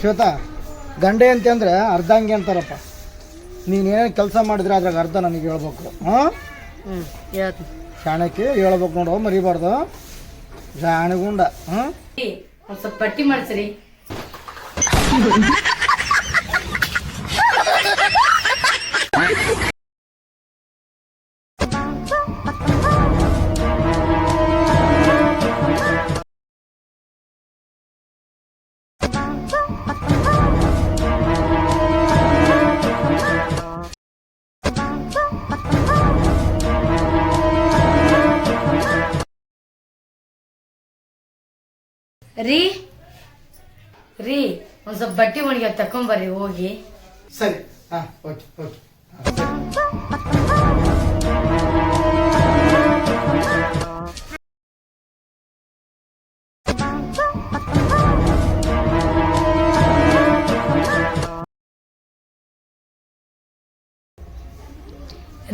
ಶ್ವೇತಾ, ಗಂಡೆ ಅಂತಂದ್ರೆ ಅರ್ಧಂಗೆ ಅಂತಾರಪ್ಪ. ನೀನೇನು ಕೆಲಸ ಮಾಡಿದ್ರೆ ಅದ್ರಾಗ ಅರ್ಧ ನನಗೆ ಹೇಳ್ಬೇಕು. ಹಾಂ, ಹೇಳ್ತೀನಿ. ಶಾಣಕ್ಕೆ ಹೇಳ್ಬೇಕು ನೋಡು, ಮರಿಬಾರ್ದು. ಜಾಣಗುಂಡ. ಹಾಂ, ಒಂದು ಸ್ವಲ್ಪ ಪಟ್ಟಿ ಮಾಡಿಸ್ರಿ. ರೀ ರೀ ಒಂದು ಸ್ವಲ್ಪ ಬಟ್ಟೆ ಒಣಗಿ ತಕೊಂಬರ್ರಿ ಹೋಗಿ. ಸರಿ. ಹಾಂ, ಓಕೆ ಓಕೆ.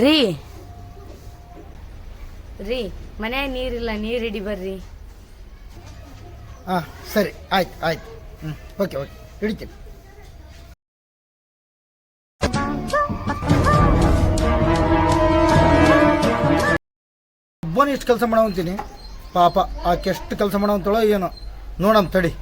ರೀ ರೀ ಮನ್ಯಾಗ ನೀರಿಲ್ಲ, ನೀರು ಹಿಡಿ ಬರ್ರಿ. ಹಾಂ, ಸರಿ, ಆಯ್ತು ಆಯ್ತು. ಹ್ಞೂ, ಓಕೆ ಓಕೆ, ಹಿಡಿತೀನಿ. ಒಬ್ಬನೇ ಇಷ್ಟು ಕೆಲಸ ಮಾಡವಂತೀನಿ. ಪಾಪ ಆಕೆ ಎಷ್ಟು ಕೆಲಸ ಮಾಡವಂತಳೋ ಏನೋ, ನೋಡಮ್ ತಡಿ.